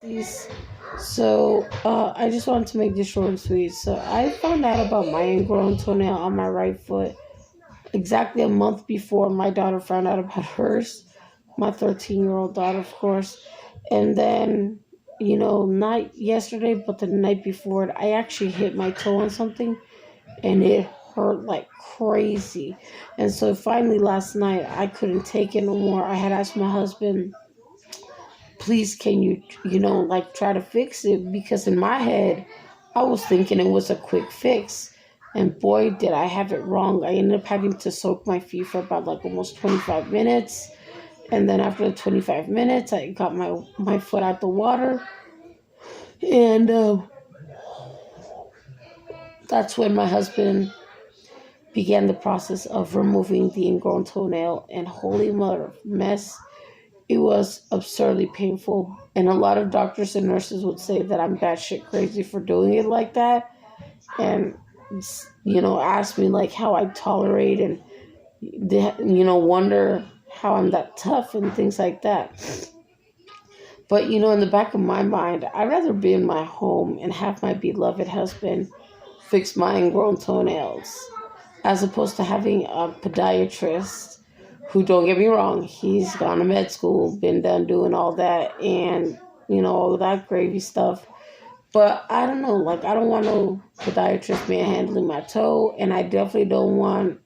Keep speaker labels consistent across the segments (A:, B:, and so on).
A: Peace. I just wanted to make this short and sweet. So, I found out about my ingrown toenail on my right foot exactly a month before my daughter found out about hers. My 13-year-old daughter, of course. And then, not yesterday, but the night before it, I actually hit my toe on something and it hurt like crazy. And so, finally, last night, I couldn't take it no more. I had asked my husband, please can you like try to fix it, because in my head I was thinking it was a quick fix, and boy did I have it wrong. I ended up having to soak my feet for about like almost 25 minutes, and then after the 25 minutes I got my foot out the water, and that's when my husband began the process of removing the ingrown toenail, and holy mother of mess, it was absurdly painful. And a lot of doctors and nurses would say that I'm batshit crazy for doing it like that. And, ask me like how I tolerate and, wonder how I'm that tough and things like that. But, in the back of my mind, I'd rather be in my home and have my beloved husband fix my ingrown toenails as opposed to having a podiatrist who, don't get me wrong, he's gone to med school, been done doing all that, and, all that gravy stuff. But I don't know, like, I don't want no podiatrist manhandling my toe, and I definitely don't want,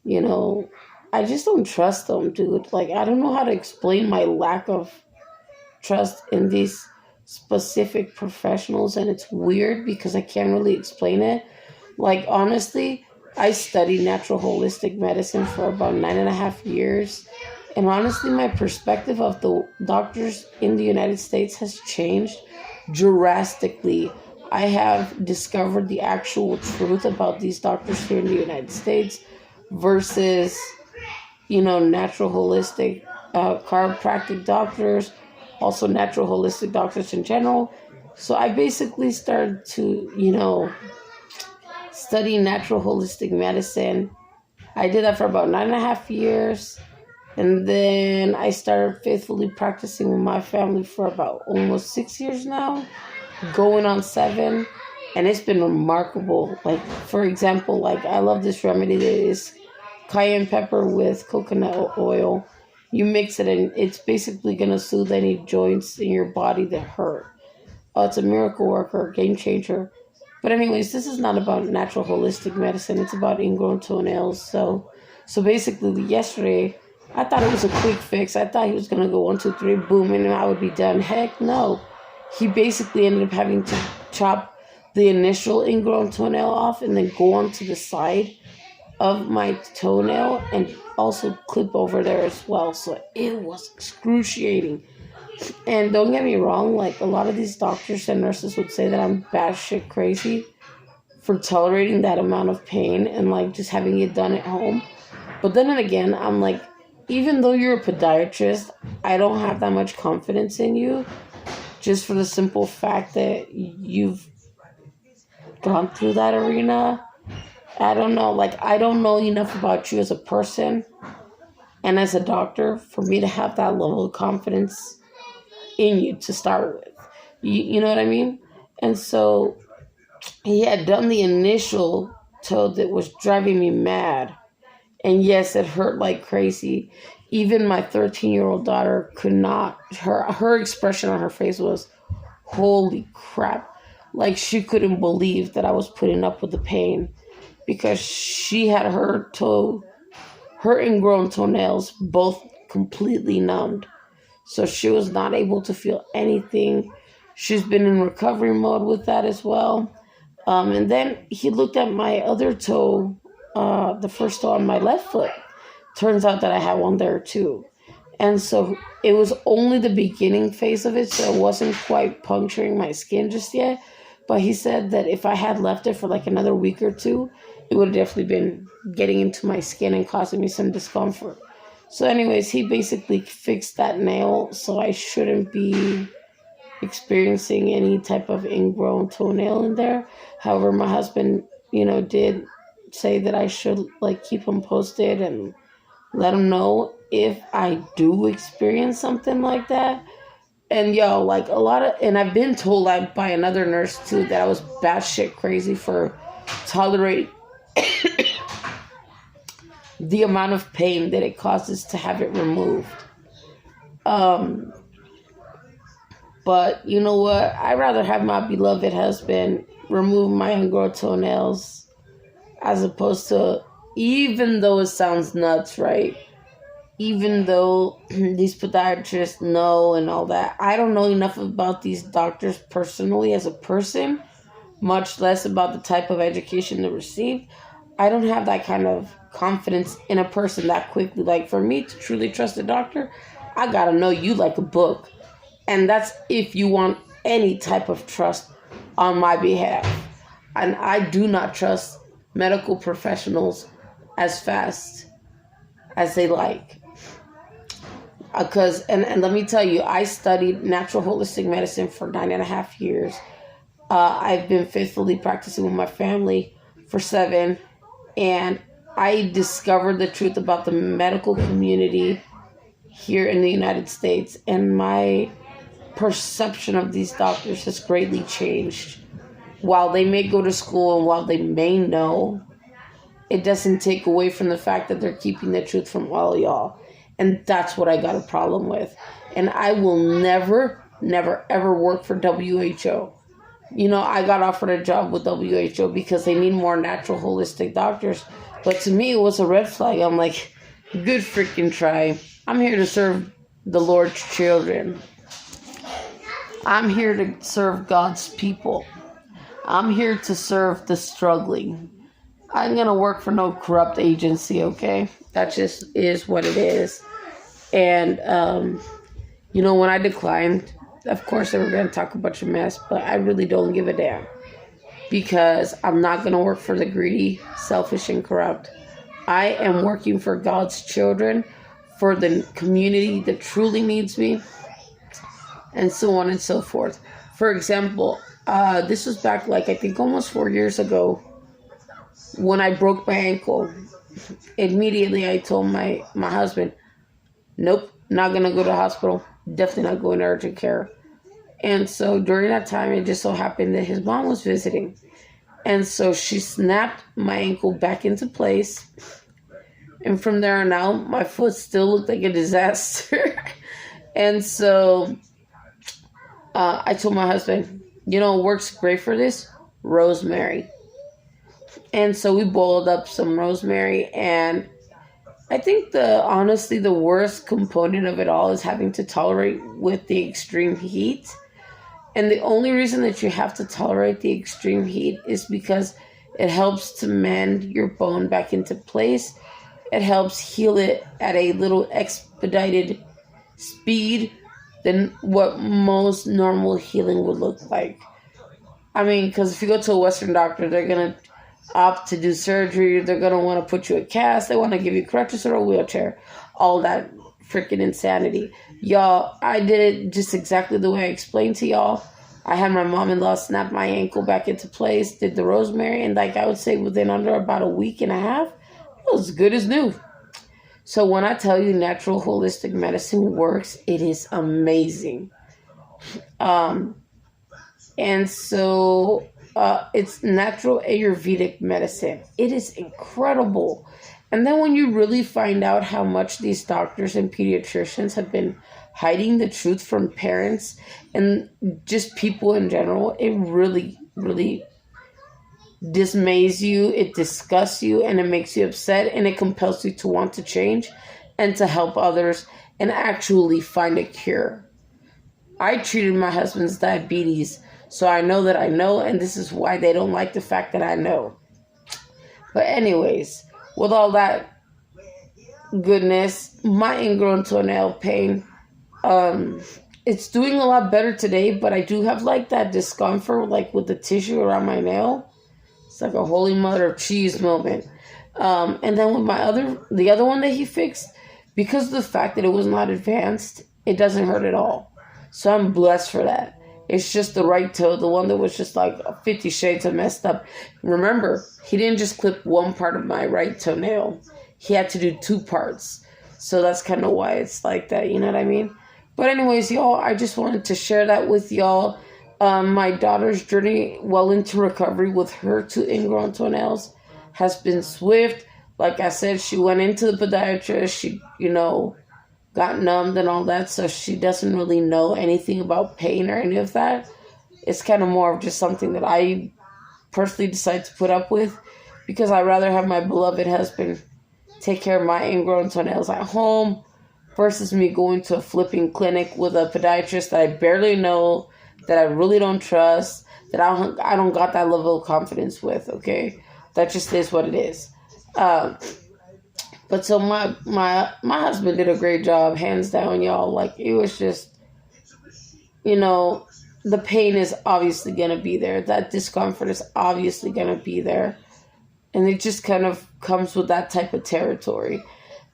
A: you know, I just don't trust them, dude. Like, I don't know how to explain my lack of trust in these specific professionals, and it's weird because I can't really explain it. Like, honestly, I studied natural holistic medicine for about 9.5 years. And honestly, my perspective of the doctors in the United States has changed drastically. I have discovered the actual truth about these doctors here in the United States versus, natural holistic chiropractic doctors, also natural holistic doctors in general. So I basically started to, study natural holistic medicine. I did that for about 9.5 years. And then I started faithfully practicing with my family for about almost 6 years now, going on 7. And it's been remarkable. Like, for example, like, I love this remedy that is cayenne pepper with coconut oil. You mix it and it's basically going to soothe any joints in your body that hurt. Oh, it's a miracle worker, game changer. But anyways, this is not about natural holistic medicine. It's about ingrown toenails. So basically, yesterday, I thought it was a quick fix. I thought he was going to go 1, 2, 3, boom, and I would be done. Heck no. He basically ended up having to chop the initial ingrown toenail off and then go onto the side of my toenail and also clip over there as well. So it was excruciating. And don't get me wrong, like, a lot of these doctors and nurses would say that I'm batshit crazy for tolerating that amount of pain and, like, just having it done at home. But then again, I'm like, even though you're a podiatrist, I don't have that much confidence in you, just for the simple fact that you've gone through that arena. I don't know, like, I don't know enough about you as a person and as a doctor for me to have that level of confidence in you to start with. You know what I mean? And so he had done the initial toe that was driving me mad. And yes, it hurt like crazy. Even my 13-year-old daughter could not, her expression on her face was, holy crap. Like, she couldn't believe that I was putting up with the pain, because she had her ingrown toenails both completely numbed. So she was not able to feel anything. She's been in recovery mode with that as well. And then he looked at my other toe, the first toe on my left foot. Turns out that I had one there too. And so it was only the beginning phase of it, so it wasn't quite puncturing my skin just yet. But he said that if I had left it for like another week or two, it would have definitely been getting into my skin and causing me some discomfort. So anyways, he basically fixed that nail, so I shouldn't be experiencing any type of ingrown toenail in there. However, my husband, did say that I should, like, keep him posted and let him know if I do experience something like that. And yo, like a lot of, and I've been told like by another nurse too that I was batshit crazy for tolerating the amount of pain that it causes to have it removed. Um, but you know what? I'd rather have my beloved husband remove my ingrown toenails as opposed to, even though it sounds nuts, right? Even though these podiatrists know and all that, I don't know enough about these doctors personally as a person, much less about the type of education they received. I don't have that kind of confidence in a person that quickly. Like, for me to truly trust a doctor, I gotta know you like a book. And that's if you want any type of trust on my behalf. And I do not trust medical professionals as fast as they like. Because, and let me tell you, I studied natural holistic medicine for 9.5 years. I've been faithfully practicing with my family for 7. And I discovered the truth about the medical community here in the United States. And my perception of these doctors has greatly changed. While they may go to school and while they may know, it doesn't take away from the fact that they're keeping the truth from all y'all. And that's what I got a problem with. And I will never, ever work for WHO. You know, I got offered a job with WHO because they need more natural holistic doctors. But to me, it was a red flag. I'm like, good freaking try. I'm here to serve the Lord's children. I'm here to serve God's people. I'm here to serve the struggling. I'm going to work for no corrupt agency, okay? That just is what it is. And, you know, when I declined, of course they were going to talk a bunch of mess, but I really don't give a damn. Because I'm not going to work for the greedy, selfish, and corrupt. I am working for God's children, for the community that truly needs me, and so on and so forth. For example, this was back like I think almost 4 years ago when I broke my ankle. Immediately I told my husband, nope, not going to go to the hospital. Definitely not going to urgent care. And so during that time, it just so happened that his mom was visiting. And so she snapped my ankle back into place. And from there on out, my foot still looked like a disaster. And so I told my husband, you know what works great for this? Rosemary. And so we boiled up some rosemary. And I think honestly, the worst component of it all is having to tolerate with the extreme heat. And the only reason that you have to tolerate the extreme heat is because it helps to mend your bone back into place. It helps heal it at a little expedited speed than what most normal healing would look like. I mean, because if you go to a Western doctor, they're going to opt to do surgery. They're going to want to put you in a cast. They want to give you crutches or a wheelchair. All that freaking insanity. Y'all, I did it just exactly the way I explained to y'all. I had my mom-in-law snap my ankle back into place, did the rosemary, and like I would say within under about a week and a half, it was good as new. So when I tell you natural holistic medicine works, it is amazing. And so it's natural Ayurvedic medicine. It is incredible. And then when you really find out how much these doctors and pediatricians have been hiding the truth from parents and just people in general, it really, really dismays you, it disgusts you, and it makes you upset, and it compels you to want to change and to help others and actually find a cure. I treated my husband's diabetes, so I know that I know, and this is why they don't like the fact that I know. But anyways, with all that goodness, my ingrown toenail pain, it's doing a lot better today, but I do have like that discomfort, like with the tissue around my nail. It's like a holy mother of cheese moment. And then with the other one that he fixed, because of the fact that it was not advanced, it doesn't hurt at all. So I'm blessed for that. It's just the right toe, the one that was just like 50 shades of messed up. Remember, he didn't just clip one part of my right toenail. He had to do 2 parts. So that's kind of why it's like that, you know what I mean? But anyways, y'all, I just wanted to share that with y'all. My daughter's journey well into recovery with her two ingrown toenails has been swift. Like I said, she went into the podiatrist. She, got numbed and all that, so she doesn't really know anything about pain or any of that. It's kind of more of just something that I personally decide to put up with because I'd rather have my beloved husband take care of my ingrown toenails at home versus me going to a flipping clinic with a podiatrist that I barely know, that I really don't trust, that I don't got that level of confidence with, okay? That just is what it is. But so my husband did a great job, hands down, y'all. Like, it was just, the pain is obviously going to be there. That discomfort is obviously going to be there. And it just kind of comes with that type of territory.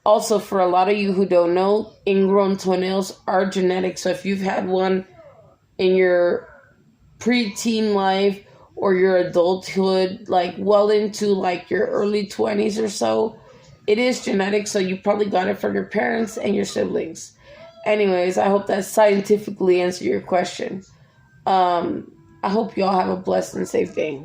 A: Also, for a lot of you who don't know, ingrown toenails are genetic. So if you've had one in your preteen life or your adulthood, like well into like your early 20s or so, it is genetic. So you probably got it from your parents and your siblings. Anyways, I hope that scientifically answered your question. I hope y'all have a blessed and safe day.